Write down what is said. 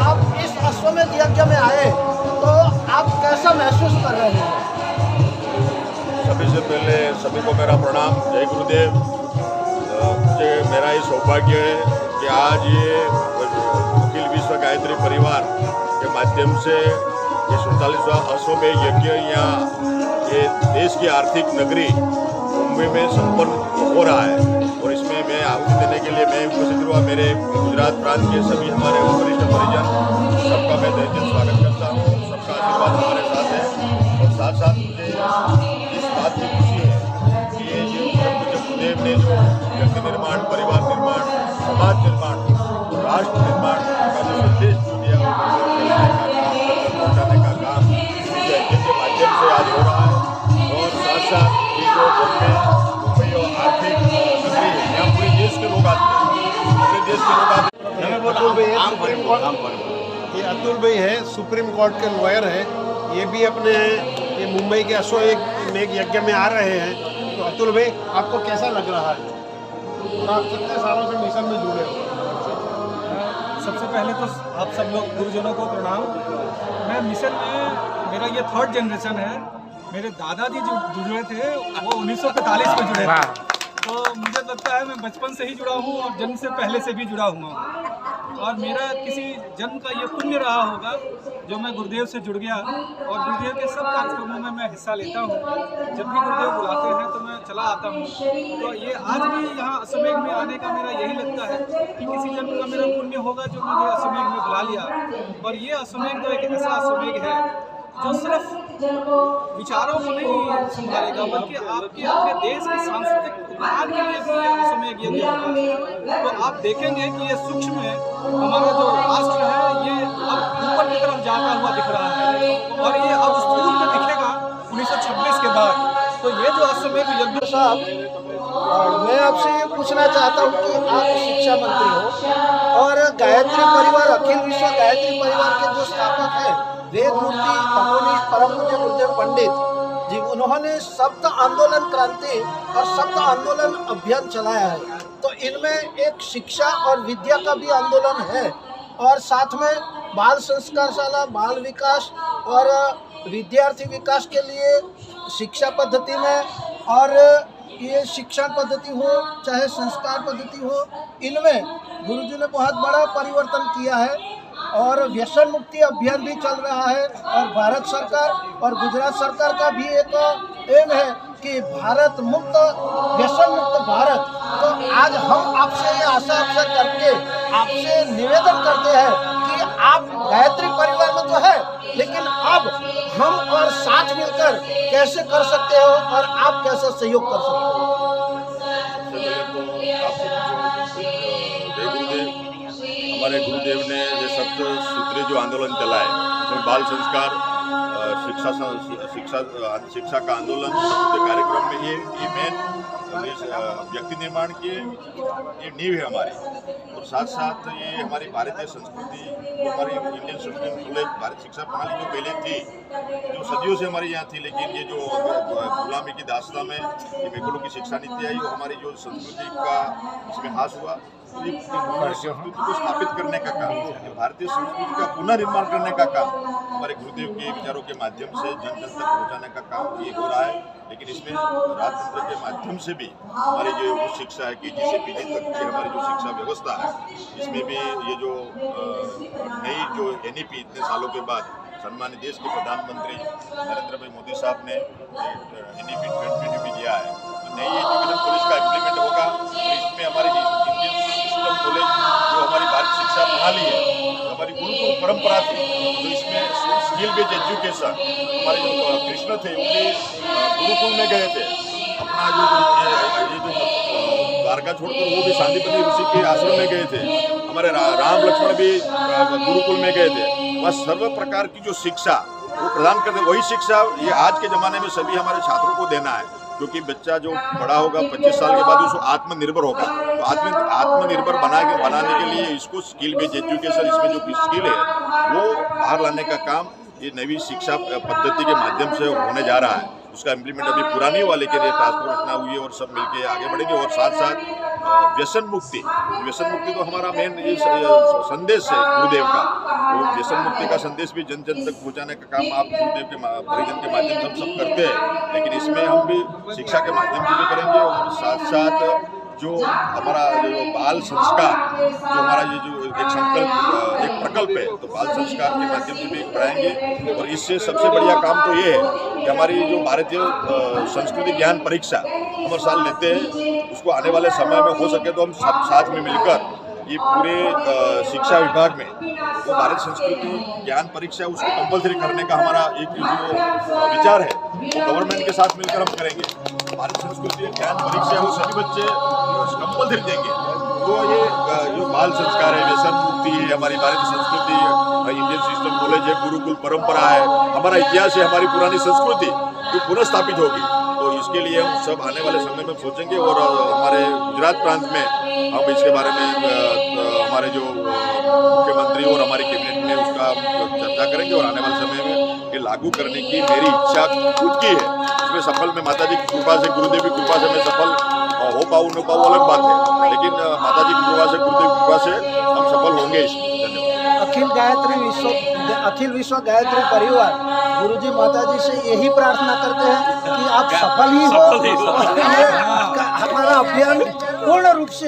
आप इस अश्वमेध यज्ञ में आए तो आप कैसा महसूस कर रहे हैं? सभी से पहले सभी को मेरा प्रणाम, जय गुरुदेव। मुझे मेरा ये सौभाग्य है कि आज ये अखिल विश्व गायत्री परिवार के माध्यम से ये 47वां अश्वमेध यज्ञ यहाँ ये देश की आर्थिक नगरी मुंबई में संपन्न हो रहा है। और इसमें मैं आहुति देने के लिए मैं उपस्थित हुआ। मेरे गुजरात प्रांत के सभी हमारे वरिष्ठ परिजन, सबका मैं दिल स्वागत करता हूँ। सबका आशीर्वाद हमारे साथ है। और साथ साथ मुझे इस बात की खुशी है कि ये जो गुरुदेव ने जो व्यक्ति निर्माण, परिवार निर्माण, समाज निर्माण, राष्ट्र निर्माण का जो संदेश जो दिया पहुँचाने का काम इस यज्ञ के माध्यम से आज हो रहा है। और साथ साथ ये जो मुंबई और आर्थिक नगरी है, यहाँ पूरे देश के लोग आते हैं, पूरे देश के लोग आते हैं। अतुल भाई है सुप्रीम कोर्ट, ये अतुल भाई है सुप्रीम कोर्ट के लॉयर है। ये भी अपने ये मुंबई के अश्वमेध यज्ञ में आ रहे हैं। तो अतुल भाई, आपको कैसा लग रहा है? और आप कितने सालों से मिशन में जुड़े हो? सबसे पहले तो आप सब लोग गुरुजनों को प्रणाम। मैं मिशन में मेरा ये 3rd जनरेशन है। मेरे दादाजी जो जुड़े थे वो 1945 में जुड़े थे। तो मुझे लगता है मैं बचपन से ही जुड़ा हूँ और जन्म से पहले से भी जुड़ा हुआ हूँ। और मेरा किसी जन्म का ये पुण्य रहा होगा जो मैं गुरुदेव से जुड़ गया। और गुरुदेव के सब कार्यक्रमों में मैं हिस्सा लेता हूँ। जब भी गुरुदेव बुलाते हैं तो मैं चला आता हूँ। तो ये आज भी यहाँ अश्वमेध में आने का मेरा यही लगता है कि किसी जन्म का मेरा पुण्य होगा जो मुझे अश्वमेध में बुला लिया। और ये अश्वमेध तो एक ऐसा अश्वमेध है जो सिर्फ विचारों को नहीं संभालेगा बल्कि आपके अपने देश के सांस्कृतिक उत्थान के लिए भी ये अश्वमेध यज्ञ होगा। तो आप देखेंगे कि ये सूक्ष्म है, हमारा जो राष्ट्र है ये अब ऊपर की तरफ जाता हुआ दिख रहा है और ये अब स्थूल में दिखेगा 1926 के बाद। तो ये जो अश्वमेध यज्ञ साहब, मैं आपसे ये पूछना चाहता हूँ कि आप शिक्षा मंत्री हो और गायत्री परिवार, अखिल विश्व गायत्री परिवार के जो स्थापक हैं वेद मूर्ति तपोनिष्ठ परम पूज्य गुरुदेव पंडित जी, उन्होंने सप्त आंदोलन क्रांति और सप्त आंदोलन अभियान चलाया है। तो इनमें एक शिक्षा और विद्या का भी आंदोलन है और साथ में बाल संस्कारशाला, बाल विकास और विद्यार्थी विकास के लिए शिक्षा पद्धति में, और ये शिक्षण पद्धति हो चाहे संस्कार पद्धति हो, इनमें गुरुजी ने बहुत बड़ा परिवर्तन किया है। और व्यसन मुक्ति अभियान भी चल रहा है और भारत सरकार और गुजरात सरकार का भी एक एम है कि भारत मुक्त, व्यसन मुक्त भारत। तो आज हम आपसे ये आशा अवसर करके आपसे निवेदन करते हैं कि आप गायत्री परिवार में तो है, लेकिन अब हम और साथ मिलकर कैसे कर सकते हो और आप कैसे सहयोग कर सकते हो? हमारे गुरुदेव ने ये सप्त सूत्री जो आंदोलन चलाए, उसमें बाल संस्कार, शिक्षा का आंदोलन कार्यक्रम में ये मेन व्यक्ति निर्माण की ये नींव है हमारी। और साथ साथ ये हमारी भारतीय संस्कृति, हमारी इंडियन संस्कृति कॉलेज, भारतीय शिक्षा प्रणाली जो पहले थी, जो सदियों से हमारे यहाँ थी, लेकिन ये जो गुलामी की दास्ता में ये मेघलों की शिक्षा नीति आई और हमारी जो संस्कृति का इसमें हास हुआ, संस्कृति को स्थापित करने का काम, भारतीय संस्कृति का पुनर्निर्माण करने का काम हमारे गुरुदेव के विचारों के माध्यम से जन जन तक पहुँचाने का काम ये हो रहा है। लेकिन इसमें राजतंत्र के माध्यम से भी हमारी जो उच्च शिक्षा है, KG से PG तक की हमारी जो शिक्षा व्यवस्था है, इसमें भी ये जो नई जो NEP इतने सालों के बाद सम्मानित देश के प्रधानमंत्री नरेंद्र भाई मोदी साहब ने NEP 2020 भी दिया है। तो नई एजुकेशन पॉलिसी का इम्प्लीमेंट होगा। तो इसमें हमारी इंडियन सिस्टम कॉलेज जो हमारी भारतीय शिक्षा प्रणाली है, हमारी गुरुकुल परंपरा थी, तो इसमें स्किल बेस्ड एजुकेशन, हमारे जो कृष्ण थे वो भी गुरुकुल में गए थे, अपना ये जो द्वारका छोड़कर वो भी सांदीपनि ऋषि के आश्रम में गए थे। हमारे राम लक्ष्मण भी गुरुकुल में गए थे। वह सर्व प्रकार की जो शिक्षा वो प्रदान करते, वही शिक्षा ये आज के ज़माने में सभी हमारे छात्रों को देना है। क्योंकि बच्चा जो बड़ा होगा 25 साल के बाद उसको आत्मनिर्भर होगा, तो आत्मनिर्भर बनाने के लिए इसको स्किल बेस्ड एजुकेशन, इसमें जो स्किल है वो बाहर लाने का काम ये नई शिक्षा पद्धति के माध्यम से होने जा रहा है। उसका इम्प्लीमेंट अभी पूरा नहीं हुआ, लेकिन ये ट्रांसफॉर्मेशन हुई है और सब मिलके आगे बढ़ेंगे। और साथ साथ व्यसन मुक्ति तो हमारा मेन संदेश है गुरुदेव का। तो व्यसन मुक्ति का संदेश भी जन जन तक पहुंचाने का काम आप गुरुदेव के परिजन के माध्यम से हम सब करते हैं, लेकिन इसमें हम भी शिक्षा के माध्यम से भी करेंगे और साथ साथ जो हमारा जो बाल संस्कार, जो हमारा ये जो एक संकल्प एक प्रकल्प है, तो बाल संस्कार के माध्यम से भी पढ़ाएंगे। और इससे सबसे बढ़िया काम तो ये है कि हमारी जो भारतीय संस्कृति ज्ञान परीक्षा हम हर साल लेते हैं, उसको आने वाले समय में हो सके तो हम सब साथ में मिलकर ये पूरे शिक्षा विभाग में वो भारत संस्कृति ज्ञान परीक्षा उसको कंपलसरी करने का हमारा एक जो विचार है वो गवर्नमेंट के साथ मिलकर हम करेंगे। भारत संस्कृति ज्ञान परीक्षा वो सभी बच्चे कंपलसरी देंगे। तो ये जो बाल संस्कार है, व्यसन मुक्ति है, हमारी भारतीय संस्कृति है, इंडियन सिस्टम कॉलेज है, गुरुकुल परंपरा है, हमारा इतिहास है, हमारी पुरानी संस्कृति जो पुनः स्थापित होगी। तो इसके लिए हम सब आने वाले समय में सोचेंगे और हमारे गुजरात प्रांत में हम इसके बारे में हमारे जो मुख्यमंत्री और हमारी कैबिनेट में उसका चर्चा करेंगे और आने वाले समय में ये लागू करने की मेरी इच्छा खुद की है। इसमें सफल में माताजी की कृपा से, गुरुदेव की कृपा से मैं सफल हो पाऊँ न पाऊँ अलग बात है, लेकिन माताजी की कृपा से, गुरुदेव की कृपा से हम सफल होंगे इसमें। धन्यवाद। अखिल विश्व गायत्री परिवार गुरुजी माताजी से यही प्रार्थना करते हैं कि आप सफल ही हो, हमारा अभियान पूर्ण रूप से